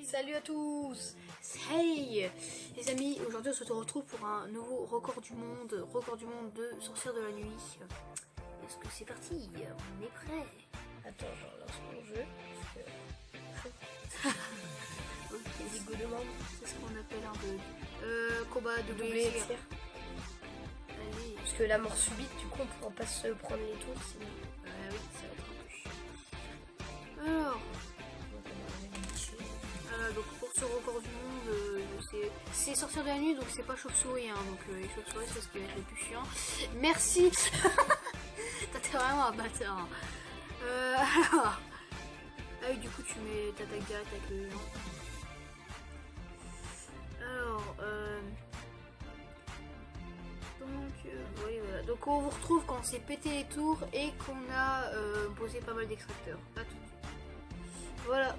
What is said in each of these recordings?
Salut à tous. Hey les amis, aujourd'hui on se retrouve pour un nouveau record du monde de sorcières de la nuit. Est-ce que c'est parti? On est prêt? Attends, je lance mon jeu. Ok, c'est ce qu'on appelle un bug. Combat double Double tir. tir. Allez. Parce que la mort subite, du coup, on pourra pas se prendre les tours sinon. Oui, ça va être un peu chiant. Alors, donc pour ce record du monde, c'est sortir de la nuit, donc c'est pas chauve-souris, hein, donc les chauves-souris c'est ce qui va être le plus chiant. Merci. T'es vraiment un bâtard. Alors, oui, du coup tu mets t'attaques direct avec le géant. Alors, oui, voilà. Donc on vous retrouve quand on s'est pété les tours et qu'on a posé pas mal d'extracteurs. À tout de suite. Voilà,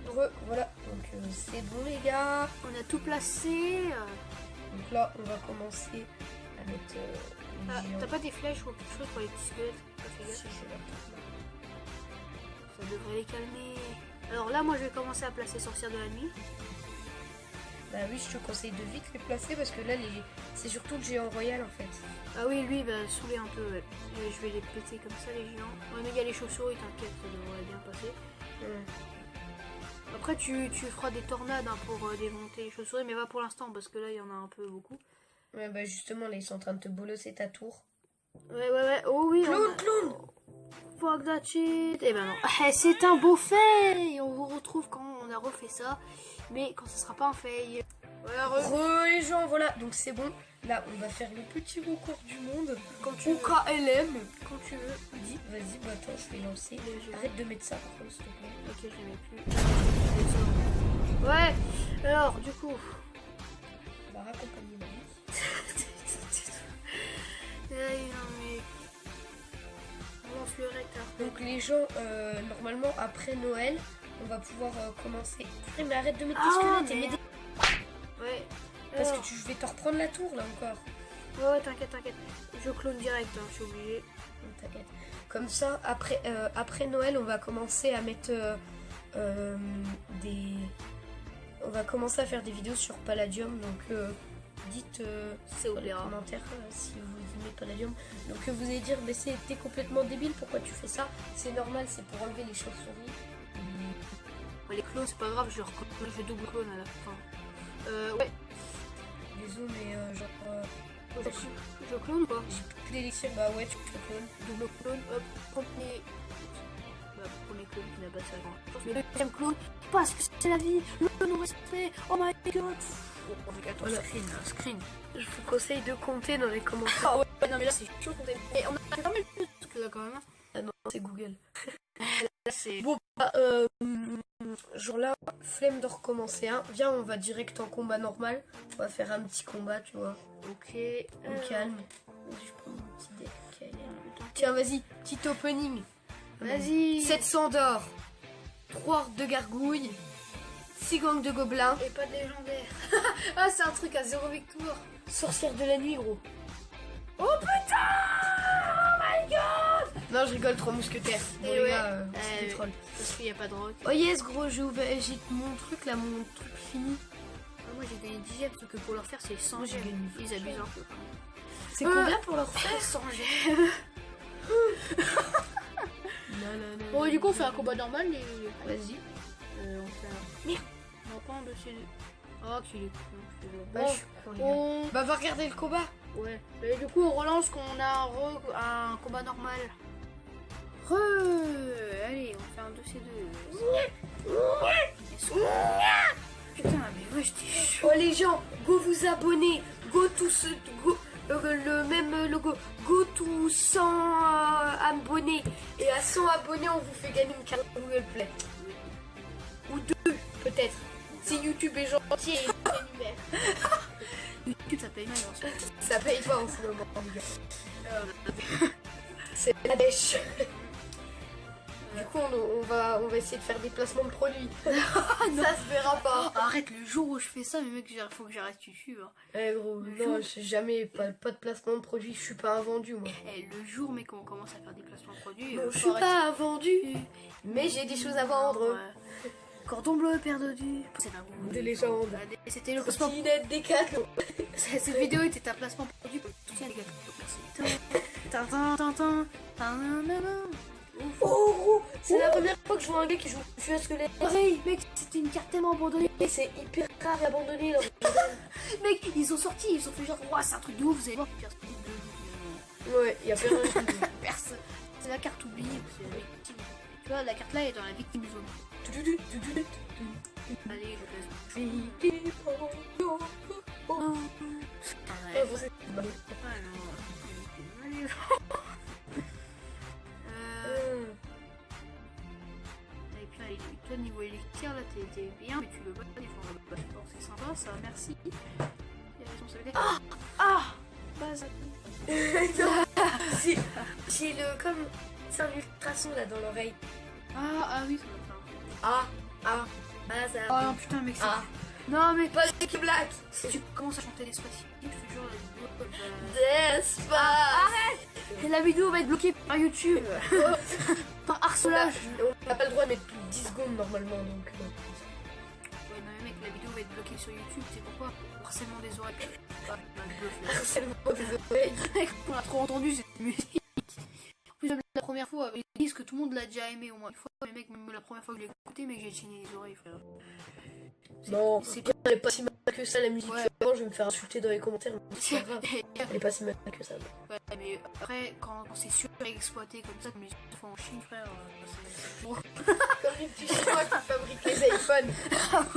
Voilà, donc c'est bon les gars. on a tout placé. Donc là, on va commencer à mettre les géants. T'as pas des flèches ou quelque chose pour les petits squelettes? T'as fait gaffe? Si, je vais là. Ça devrait les calmer. Alors là, moi je vais commencer à placer sorcières de la nuit. Bah oui, je te conseille de vite les placer parce que là, c'est surtout le géant royal en fait. Ah oui, lui il va saouler un peu. Ouais. Et je vais les péter comme ça, les géants. Ouais, mais il y a les chauves-souris, t'inquiète, ça devrait bien passer. Après, tu feras des tornades hein, pour démonter les chauves-souris, mais pas pour l'instant parce que là il y en a un peu beaucoup. Ouais, bah justement, là, ils sont en train de te bolosser ta tour. Ouais. Oh oui. Clown. Fuck that shit. Eh ben non. C'est un beau fail. On vous retrouve quand on a refait ça. Mais quand ce sera pas un fail. Voilà, Les gens, voilà, donc c'est bon. Là, on va faire le petit record du monde. quand tu Au veux. KLM. Quand tu veux. Dis, vas-y, bah attends, je vais lancer. Arrête de mettre ça par contre, s'il te plaît. Ok, je les mets plus. Ouais. Alors, du coup. On va raccompagner ma vie. Non mais. On lance le recteur. Donc les gens, normalement, après Noël, on va pouvoir commencer. Purée, mais arrête de mettre tes squelettes et mets des... Ouais. Parce Alors. que je vais te reprendre la tour, là, encore. Ouais, t'inquiète. Je clone direct, hein, je suis obligé. Donc, t'inquiète. Comme ça, après Noël, on va commencer à mettre des... On va commencer à faire des vidéos sur Palladium, donc dites C'est au dans les verra. commentaires si vous aimez Palladium. Donc vous allez dire, mais t'es complètement débile, pourquoi tu fais ça? C'est normal, c'est pour enlever les chauves-souris. Ouais, les clones, c'est pas grave, je double clone à la fin. Ouais. Désolé, mais genre... Je clone ou pas? j'ai plus d'élixir, bah ouais, tu peux clone. Double clone, hop, premier. Premier clone qui n'a pas de sa grande. Le deuxième clone, parce que c'est la vie, le non-respect, oh my god. Attends, Voilà. screen. Je vous conseille de compter dans les commentaires. Ah ouais, non mais là c'est chaud qu'on Et on a fait pas mal de trucs là quand même. Hein. Ah non, c'est Google. Là c'est. Bon, bah, genre là, flemme de recommencer un. Viens, on va direct en combat normal. On va faire un petit combat, tu vois. Ok. Au calme. Je prends mon petit deck. Tiens, vas-y, petit opening. Vas-y. 700 d'or, 3 orques de gargouilles, 6 gangs de gobelins, Et pas de légendaire. Ah, c'est un truc à 0 victoire. sorcière de la nuit, gros. Oh putain! Oh my god! Non, je rigole, 3 mousquetaires. Bon, Et les ouais. gars, c'est des trolls. Parce qu'il n'y a pas de rock. Oh yes, gros, j'ai mon truc là, mon truc fini. Ah, moi j'ai gagné 10 gemmes, sauf que pour leur faire c'est 100 Moi, j'ai gemmes. gagné Ils abusent un peu. C'est combien pour leur faire? 100 gemmes. Non. Bon, et du coup, on fait un combat normal. Et... Vas-y. on fait un. Merde! On va pas un dossier. Oh, qu'il est cool. Bah, Bon, je suis con, les gars. Bah, va regarder le combat. Ouais. Et du coup, on relance qu'on a un combat normal. Allez, on fait un dossier de. Putain, mais ouais, j'étais chaud. Oh, les gens, go vous abonner. Go tous. Go. Le même logo, go to 100 abonnés, et à 100 abonnés on vous fait gagner une carte Google Play ou 2 peut-être si YouTube est gentil et rémunère. YouTube, ça paye mal en ce moment. Ça paye pas en ce moment les gars. C'est la dèche. Du coup on va essayer de faire des placements de produits. Ça se verra pas. Arrête, le jour où je fais ça, mais mec, faut que j'arrête YouTube. Hein. Eh gros, non, j'ai jamais pas de placement de produits, je suis pas un vendu moi. Eh, le jour, mec, on commence à faire des placements de produits. Non, je suis pas un vendu, mais j'ai des choses à vendre. Ouais. Cordon bleu perdu. C'est la roue. Des légendes. C'était le placement. Trottinette Décathlon. Cette vidéo était un placement produit pour le soutien des gars. Tintin, tintin, tintin. Oh gros, c'est la première fois que je vois un gars qui joue au feu squelette. Pareil, mec, c'était une carte tellement abandonnée. Et c'est hyper rare et abandonné. Mec, ils ont sorti, ils ont fait genre, ouah, c'est un truc de ouf, vous allez voir. Ouais, il y a personne. Personne. C'est la carte oubliée, c'est la victime. Tu vois, la carte là est dans la victime zone. Allez, je laisse. Et puis allez, toi niveau élixir là t'es bien, mais tu veux pas défendre. Bon, c'est sympa ça, merci. J'ai le comme c'est un ultrason là dans l'oreille. Ah oui, ça va faire. Bazar. Oh non putain mec, c'est... Ah. Non mais Pas de black. si tu commences à chanter Despacito, je te jure, la vidéo Despacito. et la vidéo va être bloquée par YouTube. Par harcelage. On n'a pas le droit de mettre plus de 10 secondes normalement donc. Ouais non mais mec, la vidéo va être bloquée sur YouTube, c'est pourquoi? Harcèlement des oreilles. Harcèlement des oreilles. Mec, on a trop entendu cette musique. En plus, même la première fois, ils disent que tout le monde l'a déjà aimé au moins une fois. Mais mec, même la première fois que je l'ai écouté, mec, j'ai saigné les oreilles, frère. Non, c'est elle est pas si mal que ça la musique. Ouais. Avant, je vais me faire insulter dans les commentaires. Mais c'est pas grave. Elle est pas si mal que ça. Ouais, mais après, quand c'est surexploité comme ça, comme les enfants en Chine, frère, c'est bon. Comme les petits Chinois qui fabriquent les iPhones.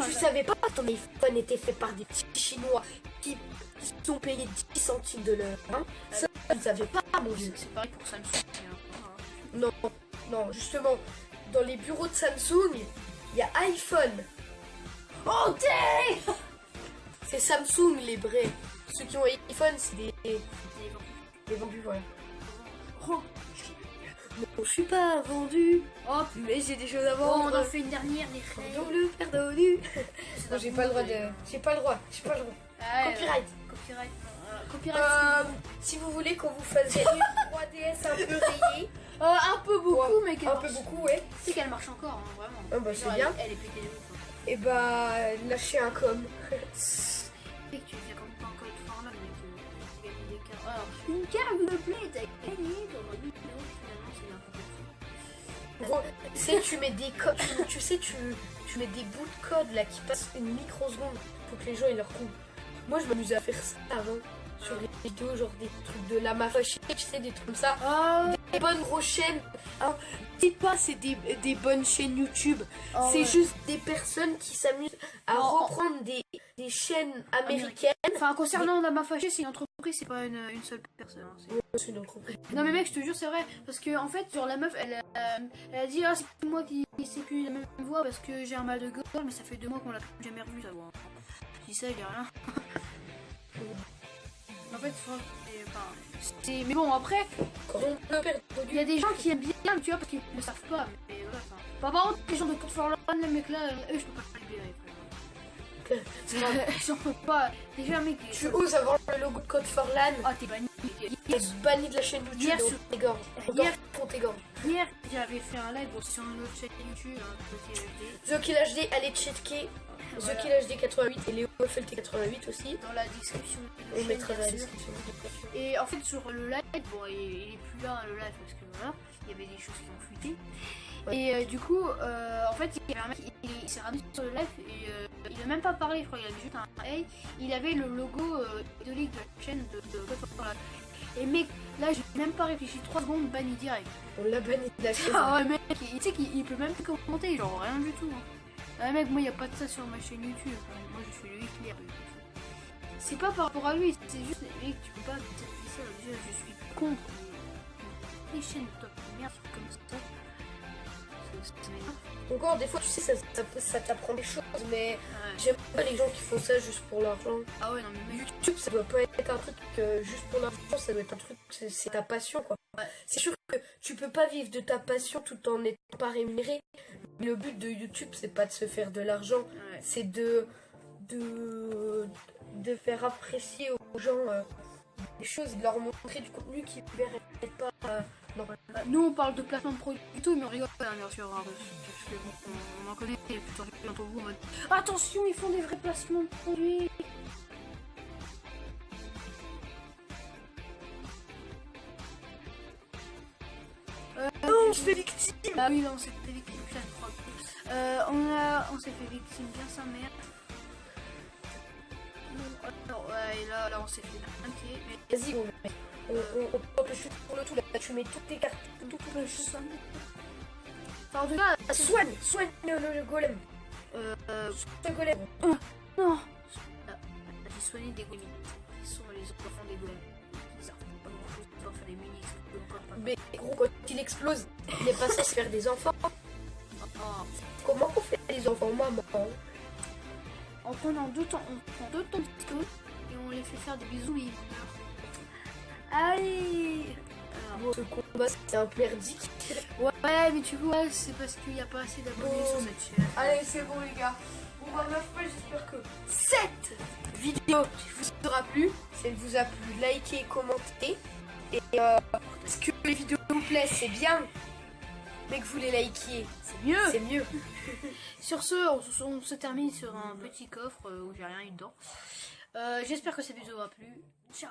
Tu savais pas que ton iPhone était fait par des petits Chinois qui sont payés 10 centimes de l'heure. Hein, ça, je ne savais pas, mon vieux. C'est pareil pour Samsung. Non, non, justement, dans les bureaux de Samsung, il y a iPhone. Oh, t'es C'est Samsung les vrais. Ceux qui ont iPhone, c'est des vendus, voilà. Oh, Non, je suis pas vendu. oh, Mais j'ai des choses à bon, vendre. on en fait une dernière, les frères. Donc le perdu. Non, j'ai pas le droit de. J'ai pas le droit. Copyright. Copyright. Si vous voulez qu'on vous fasse une 3DS un peu rayée. Un peu beaucoup, mais qu'elle Un marche. peu beaucoup, ouais. Tu sais qu'elle marche encore, hein, vraiment. Ah bah, c'est Genre, bien. Elle est pétée de ouf. Hein. Et bah, lâchez un com. Et que tu faisais comme pas un code Fortnite, mais tu gagnes des cartes. Alors, une carte Google Play, t'as gagné dans ma vidéo, finalement, c'est n'importe quoi. Gros, tu sais, tu mets des codes. Tu sais, tu mets des bouts de code là qui passent une microseconde pour que les gens ils leur trouvent. Moi, je m'amusais à faire ça avant. Sur les vidéos, genre des trucs de la fâchée, tu sais, des trucs comme ça. Des bonnes grosses chaînes. Hein. Dites pas, c'est des bonnes chaînes YouTube. C'est ouais. juste des personnes qui s'amusent à reprendre des chaînes américaines. Enfin, concernant la mafia fâchée, c'est une entreprise, c'est pas une seule personne. Hein, C'est une entreprise. non mais mec, je te jure, c'est vrai. Parce que en fait, genre la meuf, elle a dit, ah, c'est moi qui sais plus la même voix parce que j'ai un mal de gorge, mais ça fait 2 mois qu'on l'a jamais revu, ça voix. Je dis ça, il y a rien. En fait, c'est... Mais bon, après, il y a des gens qui aiment bien, tu vois, parce qu'ils ne le savent pas. Mais voilà, enfin... Par contre, les gens de Code for Run, les mecs là, eux, je peux pas les libérer. J'en peux pas. Déjà, mec... Tu oses avoir le logo de Code for LAN. Ah, t'es banni. T'es banni de la chaîne YouTube. Hier, sur tes gorges. Pour tes gorges. Hier, j'avais fait un live sur notre chaîne YouTube, hein, The Kill HD, allez checker. The Kill HD 88 et Léo FLT 88 aussi. dans la description. On mettra dans la description. Et en fait, sur le live, bon, il est plus là, le live, parce que voilà, il y avait des choses qui ont fuité. Ouais. Et du coup, en fait, il y avait un mec, il s'est ramené sur le live et il a même pas parlé, je crois, il avait juste un hey. Il avait le logo idolique de la chaîne de et mec, là, j'ai même pas réfléchi 3 secondes, banni direct. On l'a banni de la chaîne. Ah ouais, mec, tu sais qu'il peut même plus commenter, genre rien du tout. Hein. Ah mec, moi, il n'y a pas de ça sur ma chaîne YouTube. Moi, je suis le éclair. C'est pas par rapport à lui, c'est juste, mec, tu peux pas faire ça. Déjà, je suis contre les chaînes top merde comme ça. C'est m'énerve. Encore des fois, tu sais, ça t'apprend des choses, mais Ouais. j'aime pas les gens qui font ça juste pour l'argent. Ah ouais, non, mais mec, YouTube, ça doit pas être un truc juste pour l'argent, ça doit être un truc, c'est ta passion quoi. Ouais. C'est sûr que tu peux pas vivre de ta passion tout en n'étant pas rémunéré. Mais le but de YouTube, c'est pas de se faire de l'argent, ouais. c'est de faire apprécier aux gens des choses, de leur montrer du contenu qu'ils ne verraient pas normalement. Nous on parle de placement de produits et tout, mais on rigole bien sûr. Hein, parce que bon, on en connaît plutôt d'entre vous en mode attention, ils font des vrais placements de produits. Non, on se fait victime. Ah oui, là on s'est fait victime, putain, je crois. On s'est fait victime, bien sa mère. Alors, ouais, et là on s'est fait inquiet, mais Vas-y, on peut shoot pour le tout. Là, tu mets toutes tes cartes. Tout le shoot. enfin, en tout cas, Soigne le golem. Le golem. non. J'ai soigné des golems. Ils sont les enfants des golems. Ils savent pas grand-chose, ils doivent faire des munis, ils sont pas. Mais gros, quand il explose, il n'est pas censé faire des enfants. Oh. Comment on fait des enfants, maman? En prenant deux temps, on prend deux temps de pistolet et on les fait faire des bisous et ils meurent. Allez. Alors, Ce combat, c'est un peu merdique. ouais, mais tu vois, c'est parce qu'il n'y a pas assez d'abonnés sur cette chaîne. Allez, c'est bon, les gars. Bon, bah, ma foi, j'espère que cette vidéo vous aura plu. Si elle vous a plu, likez, commentez. Et parce que les vidéos vous plaisent, c'est bien. Mais que vous les likiez, C'est mieux. c'est mieux. Sur ce, on se termine sur un petit coffre où j'ai rien eu dedans. J'espère que cette vidéo aura plu. Ciao.